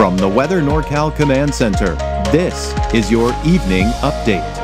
From the Weather NorCal Command Center, this is your Evening Update.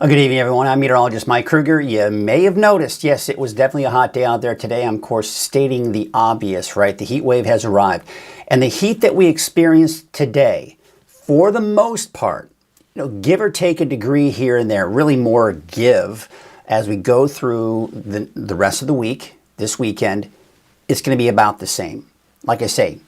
Good evening, everyone. I'm Meteorologist Mike Krueger. You may have noticed, yes, it was definitely a hot day out there today. I'm, of course, stating the obvious, right? The heat wave has arrived. And the heat that we experienced today, for the most part, give or take a degree here and there, really more give as we go through the rest of the week, this weekend, it's going to be about the same. Like I say,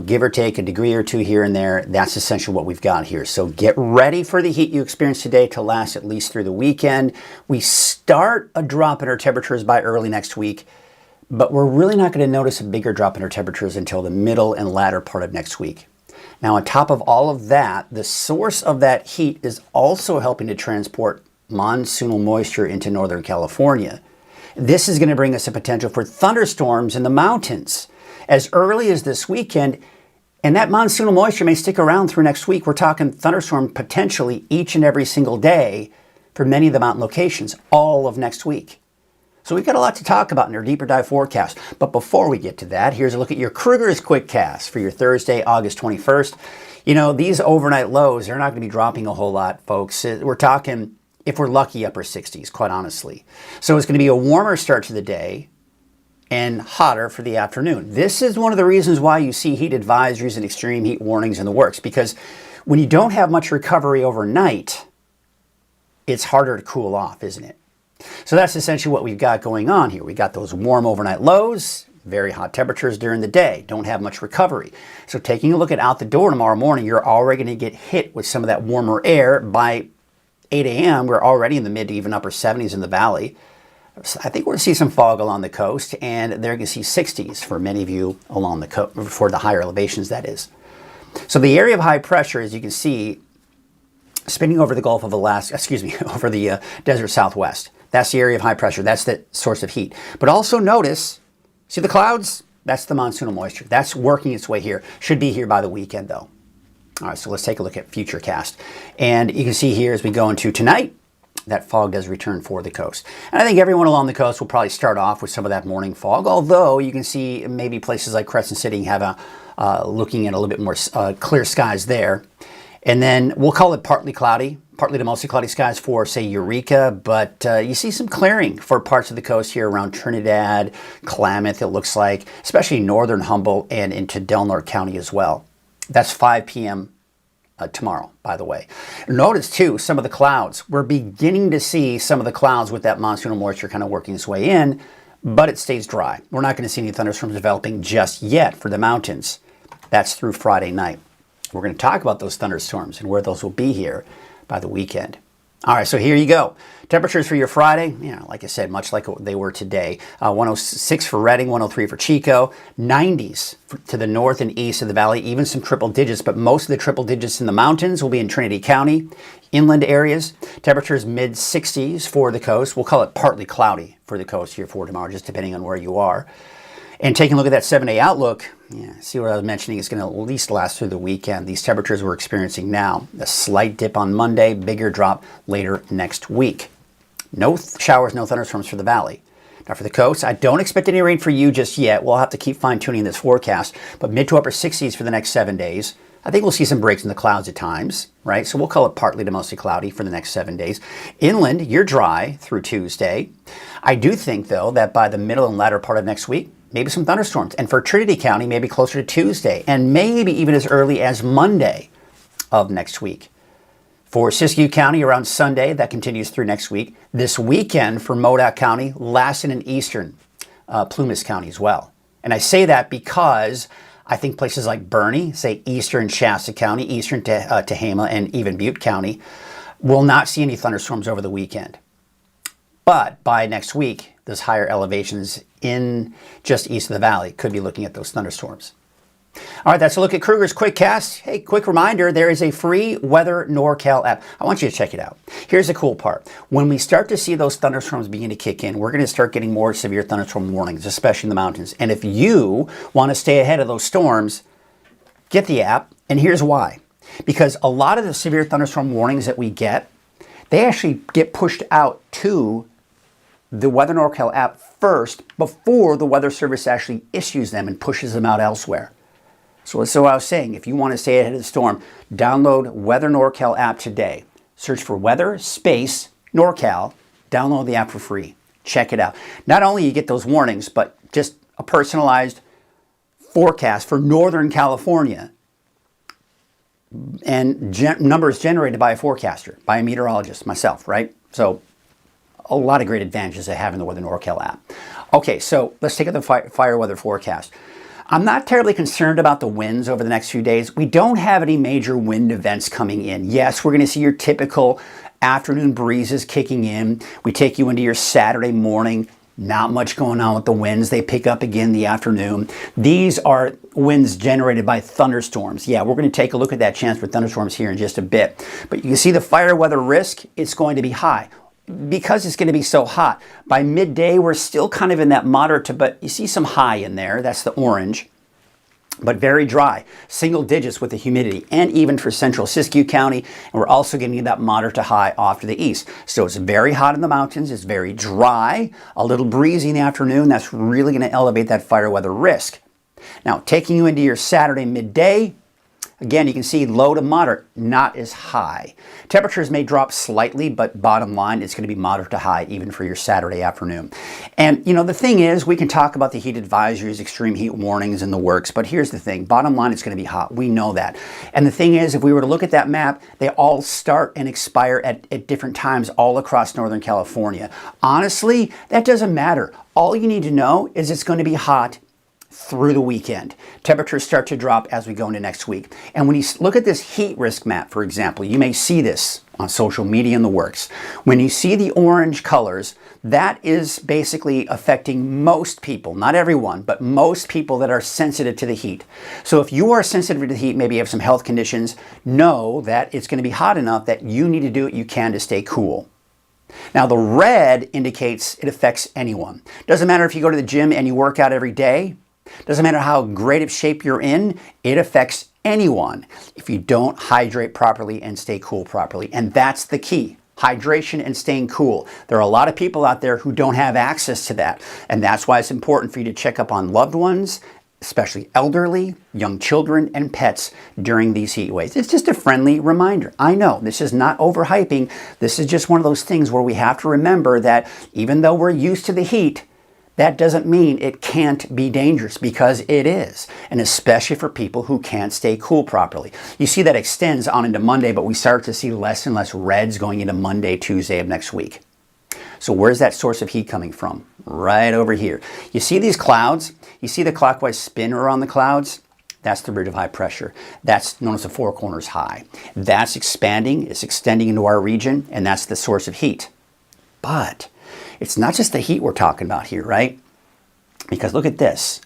give or take a degree or two here and there, that's essentially what we've got here. So get ready for the heat you experienced today to last at least through the weekend. We start a drop in our temperatures by early next week, but we're really not going to notice a bigger drop in our temperatures until the middle and latter part of next week. Now, on top of all of that, the source of that heat is also helping to transport monsoonal moisture into Northern California. This is going to bring us a potential for thunderstorms in the mountains as early as this weekend, and that monsoonal moisture may stick around through next week. We're talking thunderstorm potentially each and every single day for many of the mountain locations all of next week. So we've got a lot to talk about in our deeper dive forecast. But before we get to that, here's a look at your Krueger's Quickcast for your Thursday, August 21st. These overnight lows, they're not going to be dropping a whole lot, folks. We're talking, if we're lucky, upper 60s, quite honestly. So it's going to be a warmer start to the day and hotter for the afternoon. This is one of the reasons why you see heat advisories and extreme heat warnings in the works, because when you don't have much recovery overnight, it's harder to cool off, isn't it? So that's essentially what we've got going on here. We got those warm overnight lows, very hot temperatures during the day, don't have much recovery. So taking a look at out the door tomorrow morning, you're already going to get hit with some of that warmer air. By 8 a.m., we're already in the mid to even upper 70s in the valley. I think we're going to see some fog along the coast, and they're going to see 60s for many of you along the coast, for the higher elevations, that is. So the area of high pressure, as you can see, spinning over the Gulf of Alaska, over the desert Southwest. That's the area of high pressure. That's the source of heat. But also notice, see the clouds? That's the monsoonal moisture. That's working its way here. Should be here by the weekend, though. All right, so let's take a look at Futurecast. And you can see here as we go into tonight, that fog does return for the coast. And I think everyone along the coast will probably start off with some of that morning fog, although you can see maybe places like Crescent City have looking at a little bit more clear skies there. And then we'll call it partly cloudy, partly to mostly cloudy skies for, say, Eureka, but you see some clearing for parts of the coast here around Trinidad, Klamath, it looks like, especially northern Humboldt and into Del Norte County as well. That's 5 p.m. Tomorrow, by the way. Notice, too, some of the clouds. We're beginning to see some of the clouds with that monsoonal moisture kind of working its way in, but it stays dry. We're not going to see any thunderstorms developing just yet for the mountains. That's through Friday night. We're going to talk about those thunderstorms and where those will be here by the weekend. All right, so here you go. Temperatures for your Friday, like I said, much like they were today. 106 for Redding, 103 for Chico, 90s to the north and east of the valley, even some triple digits, but most of the triple digits in the mountains will be in Trinity County, inland areas. Temperatures mid-60s for the coast. We'll call it partly cloudy for the coast here for tomorrow, just depending on where you are. And taking a look at that 7-day outlook, see what I was mentioning, it's going to at least last through the weekend. These temperatures we're experiencing now, a slight dip on Monday, bigger drop later next week. No showers, no thunderstorms for the valley. Now for the coast, I don't expect any rain for you just yet. We'll have to keep fine-tuning this forecast, but mid to upper 60s for the next 7 days. I think we'll see some breaks in the clouds at times, right? So we'll call it partly to mostly cloudy for the next 7 days. Inland, you're dry through Tuesday. I do think, though, that by the middle and latter part of next week, maybe some thunderstorms. And for Trinity County, maybe closer to Tuesday, and maybe even as early as Monday of next week. For Siskiyou County around Sunday, that continues through next week. This weekend for Modoc County, Lassen and eastern Plumas County as well. And I say that because I think places like Bernie, say eastern Shasta County, eastern Tehama, and even Butte County will not see any thunderstorms over the weekend. But by next week, those higher elevations in just east of the valley could be looking at those thunderstorms. All right, that's a look at Krueger's Quickcast. Hey, quick reminder, there is a free Weather NorCal app. I want you to check it out. Here's the cool part. When we start to see those thunderstorms begin to kick in, we're going to start getting more severe thunderstorm warnings, especially in the mountains. And if you want to stay ahead of those storms, get the app. And here's why. Because a lot of the severe thunderstorm warnings that we get, they actually get pushed out to the Weather NorCal app first before the Weather Service actually issues them and pushes them out elsewhere. So I was saying, if you want to stay ahead of the storm, download Weather NorCal app today. Search for Weather Space NorCal. Download the app for free. Check it out. Not only you get those warnings, but just a personalized forecast for Northern California and numbers generated by a forecaster, by a meteorologist, myself, right? So a lot of great advantages of having the Weather NorCal app. Okay, so let's take a look at the fire weather forecast. I'm not terribly concerned about the winds over the next few days. We don't have any major wind events coming in. Yes, we're going to see your typical afternoon breezes kicking in. We take you into your Saturday morning. Not much going on with the winds. They pick up again in the afternoon. These are winds generated by thunderstorms. Yeah, we're going to take a look at that chance for thunderstorms here in just a bit. But you can see the fire weather risk, it's going to be high. Because it's going to be so hot, by midday we're still kind of in that moderate to, but you see some high in there, that's the orange, but very dry, single digits with the humidity, and even for central Siskiyou County, and we're also getting that moderate to high off to the east. So it's very hot in the mountains, it's very dry, a little breezy in the afternoon, that's really going to elevate that fire weather risk. Now, taking you into your Saturday midday, again, you can see low to moderate, not as high. Temperatures may drop slightly, but bottom line, it's going to be moderate to high even for your Saturday afternoon. And, you know, the thing is, we can talk about the heat advisories, extreme heat warnings, and the works, but here's the thing. Bottom line, it's going to be hot. We know that. And the thing is, if we were to look at that map, they all start and expire at different times all across Northern California. Honestly, that doesn't matter. All you need to know is it's going to be hot through the weekend. Temperatures start to drop as we go into next week. And when you look at this heat risk map, for example, you may see this on social media in the works. When you see the orange colors, that is basically affecting most people, not everyone, but most people that are sensitive to the heat. So if you are sensitive to the heat, maybe you have some health conditions, know that it's going to be hot enough that you need to do what you can to stay cool. Now, the red indicates it affects anyone. Doesn't matter if you go to the gym and you work out every day. Doesn't matter how great of shape you're in, it affects anyone if you don't hydrate properly and stay cool properly. And that's the key, hydration and staying cool. There are a lot of people out there who don't have access to that. And that's why it's important for you to check up on loved ones, especially elderly, young children, and pets during these heat waves. It's just a friendly reminder. I know this is not overhyping. This is just one of those things where we have to remember that even though we're used to the heat, that doesn't mean it can't be dangerous, because it is, and especially for people who can't stay cool properly. You see that extends on into Monday, but we start to see less and less reds going into Monday, Tuesday of next week. So where's that source of heat coming from? Right over here. You see these clouds? You see the clockwise spin around the clouds? That's the ridge of high pressure. That's known as the Four Corners High. That's expanding, it's extending into our region, and that's the source of heat. But it's not just the heat we're talking about here, right? Because look at this.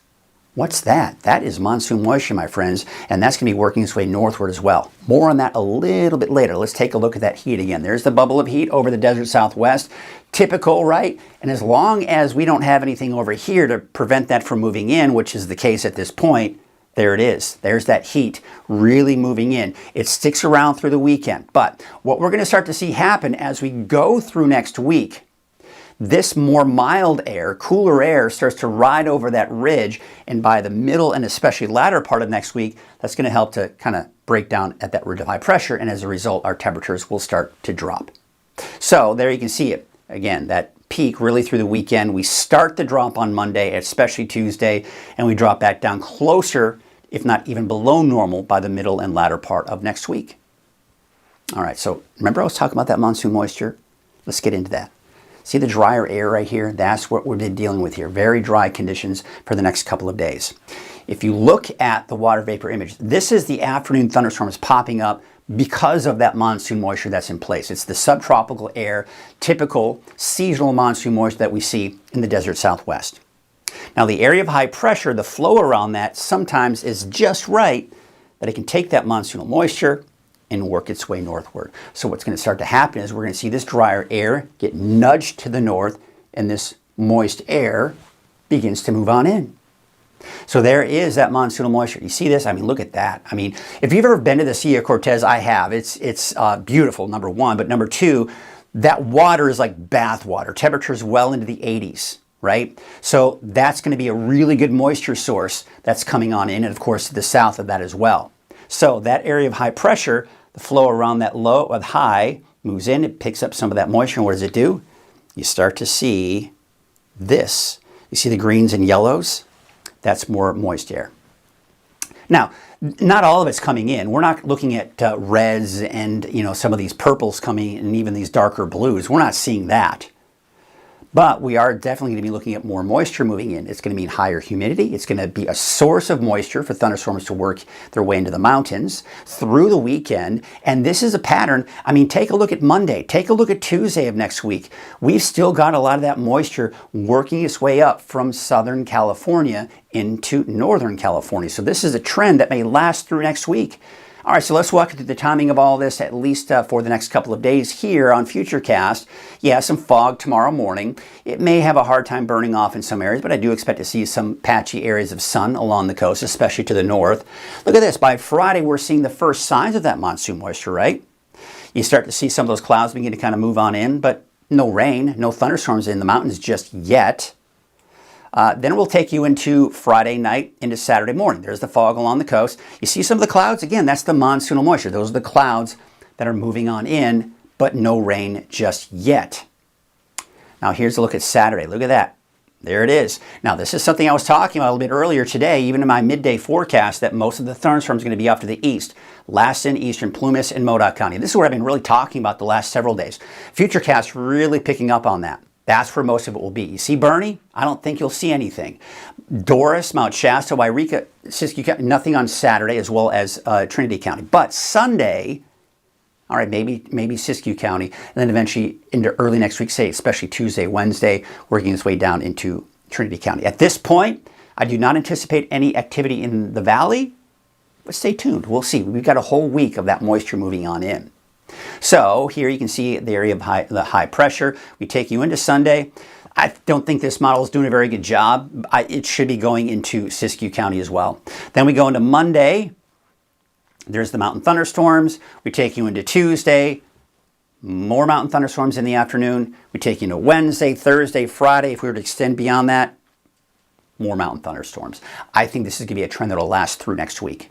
What's that? That is monsoon moisture, my friends, and that's going to be working its way northward as well. More on that a little bit later. Let's take a look at that heat again. There's the bubble of heat over the desert Southwest. Typical, right? And as long as we don't have anything over here to prevent that from moving in, which is the case at this point, there it is. There's that heat really moving in. It sticks around through the weekend. But what we're going to start to see happen as we go through next week, this more mild air, cooler air, starts to ride over that ridge, and by the middle and especially latter part of next week, that's going to help to kind of break down at that ridge of high pressure, and as a result, our temperatures will start to drop. So there you can see it. Again, that peak really through the weekend. We start the drop on Monday, especially Tuesday, and we drop back down closer, if not even below normal, by the middle and latter part of next week. All right, so remember I was talking about that monsoon moisture? Let's get into that. See the drier air right here? That's what we've been dealing with here. Very dry conditions for the next couple of days. If you look at the water vapor image, this is the afternoon thunderstorms popping up because of that monsoon moisture that's in place. It's the subtropical air, typical seasonal monsoon moisture that we see in the desert Southwest. Now the area of high pressure, the flow around that sometimes is just right that it can take that monsoonal moisture and work its way northward. So what's going to start to happen is we're going to see this drier air get nudged to the north, and this moist air begins to move on in. So there is that monsoonal moisture. You see this? I mean, look at that. I mean, if you've ever been to the Sea of Cortez, I have. It's beautiful, number one. But number two, that water is like bath water. Temperatures well into the 80s, right? So that's going to be a really good moisture source that's coming on in, and of course to the south of that as well. So that area of high pressure, the flow around that low or high moves in, it picks up some of that moisture, and what does it do? You start to see this. You see the greens and yellows? That's more moist air. Now, not all of it's coming in. We're not looking at reds and some of these purples coming and even these darker blues. We're not seeing that. But we are definitely going to be looking at more moisture moving in. It's going to mean higher humidity. It's going to be a source of moisture for thunderstorms to work their way into the mountains through the weekend. And this is a pattern. I mean, take a look at Monday. Take a look at Tuesday of next week. We've still got a lot of that moisture working its way up from Southern California into Northern California. So this is a trend that may last through next week. All right, so let's walk through the timing of all this, at least for the next couple of days here on Futurecast. Yeah, some fog tomorrow morning. It may have a hard time burning off in some areas, but I do expect to see some patchy areas of sun along the coast, especially to the north. Look at this. By Friday, we're seeing the first signs of that monsoon moisture, right? You start to see some of those clouds begin to kind of move on in, but no rain, no thunderstorms in the mountains just yet. Then we'll take you into Friday night into Saturday morning. There's the fog along the coast. You see some of the clouds? Again, that's the monsoonal moisture. Those are the clouds that are moving on in, but no rain just yet. Now here's a look at Saturday. Look at that. There it is. Now this is something I was talking about a little bit earlier today, even in my midday forecast, that most of the thunderstorms are going to be off to the east. Laston, Eastern Plumas, and Modoc County. This is what I've been really talking about the last several days. Futurecast really picking up on that. That's where most of it will be. You see Bernie? I don't think you'll see anything. Doris, Mount Shasta, Wairika, Siskiyou County, nothing on Saturday, as well as Trinity County. But Sunday, all right, maybe Siskiyou County, and then eventually into early next week, say especially Tuesday, Wednesday, working its way down into Trinity County. At this point, I do not anticipate any activity in the valley, but stay tuned. We'll see. We've got a whole week of that moisture moving on in. So here you can see the area of the high pressure. We take you into Sunday. I don't think this model is doing a very good job. It should be going into Siskiyou County as well. Then we go into Monday. There's the mountain thunderstorms. We take you into Tuesday. More mountain thunderstorms in the afternoon. We take you into Wednesday, Thursday, Friday. If we were to extend beyond that, more mountain thunderstorms. I think this is going to be a trend that will last through next week.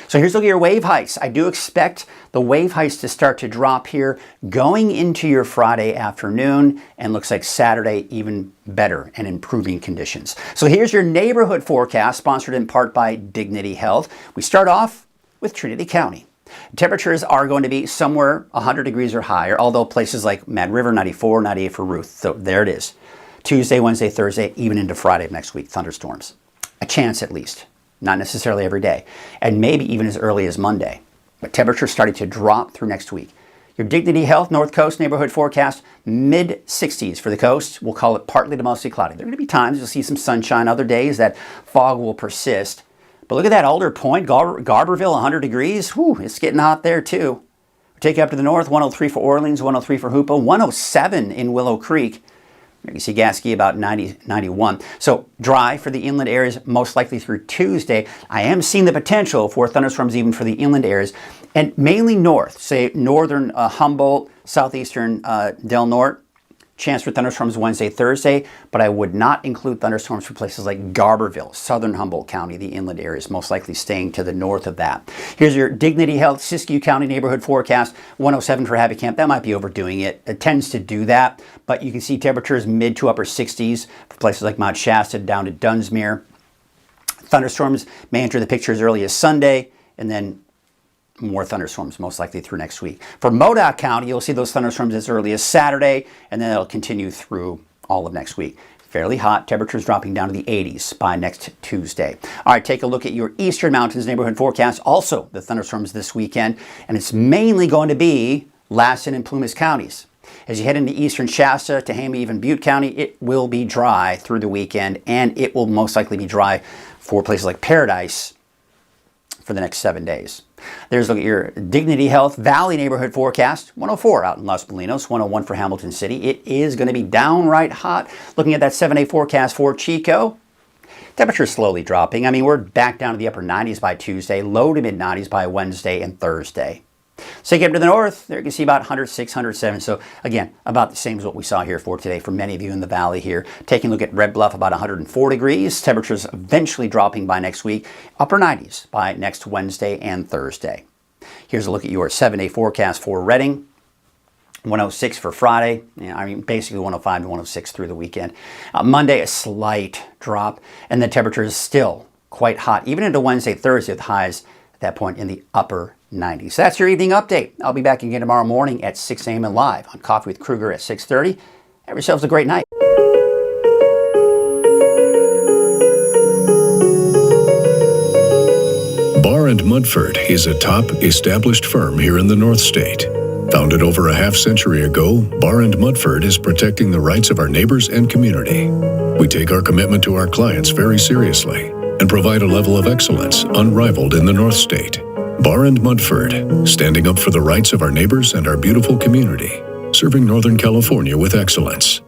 So here's a look at your wave heights. I do expect the wave heights to start to drop here going into your Friday afternoon, and looks like Saturday even better and improving conditions. So here's your neighborhood forecast, sponsored in part by Dignity Health. We start off with Trinity County. Temperatures are going to be somewhere 100 degrees or higher, although places like Mad River, 94, 98 for Ruth. So there it is. Tuesday, Wednesday, Thursday, even into Friday of next week, thunderstorms. A chance at least. Not necessarily every day, and maybe even as early as Monday. But temperatures starting to drop through next week. Your Dignity Health North Coast neighborhood forecast, mid-60s for the coast. We'll call it partly to mostly cloudy. There are going to be times you'll see some sunshine. Other days that fog will persist. But look at that Alder Point, Garberville, 100 degrees. Whew, it's getting hot there too. We'll take you up to the north, 103 for Orleans, 103 for Hoopa, 107 in Willow Creek. You can see Gasky about 90, 91. So dry for the inland areas, most likely through Tuesday. I am seeing the potential for thunderstorms even for the inland areas, and mainly north, say northern Humboldt, southeastern Del Norte. Chance for thunderstorms Wednesday, Thursday, but I would not include thunderstorms for places like Garberville, southern Humboldt County, the inland areas, most likely staying to the north of that. Here's your Dignity Health Siskiyou County neighborhood forecast, 107 for Happy Camp. That might be overdoing it. It tends to do that, but you can see temperatures mid to upper 60s for places like Mount Shasta down to Dunsmuir. Thunderstorms may enter the picture as early as Sunday, and then more thunderstorms most likely through next week. For Modoc County, you'll see those thunderstorms as early as Saturday, and then it'll continue through all of next week. Fairly hot, temperatures dropping down to the 80s by next Tuesday. All right, take a look at your Eastern Mountains neighborhood forecast. Also, the thunderstorms this weekend, and it's mainly going to be Lassen and Plumas counties. As you head into eastern Shasta, Tehama, even Butte County, it will be dry through the weekend, and it will most likely be dry for places like Paradise for the next 7 days. There's a look at your Dignity Health Valley neighborhood forecast. 104 out in Los Molinos, 101 for Hamilton City. It is going to be downright hot. Looking at that 7-day forecast for Chico, temperature slowly dropping. I mean, we're back down to the upper 90s by Tuesday, low to mid 90s by Wednesday and Thursday. So you get up to the north, there you can see about 106, 107. So again, about the same as what we saw here for today for many of you in the valley here. Taking a look at Red Bluff, about 104 degrees. Temperatures eventually dropping by next week. Upper 90s by next Wednesday and Thursday. Here's a look at your 7-day forecast for Redding. 106 for Friday. I mean, basically 105 to 106 through the weekend. Monday, a slight drop. And the temperature is still quite hot, even into Wednesday, Thursday, with highs at that point in the upper 90s. So that's your evening update. I'll be back again tomorrow morning at 6 a.m. and live on Coffee with Krueger at 6:30. Have yourselves a great night. Barr & Mudford is a top established firm here in the North State. Founded over a half-century ago, Barr & Mudford is protecting the rights of our neighbors and community. We take our commitment to our clients very seriously and provide a level of excellence unrivaled in the North State. Barr & Mudford, standing up for the rights of our neighbors and our beautiful community, serving Northern California with excellence.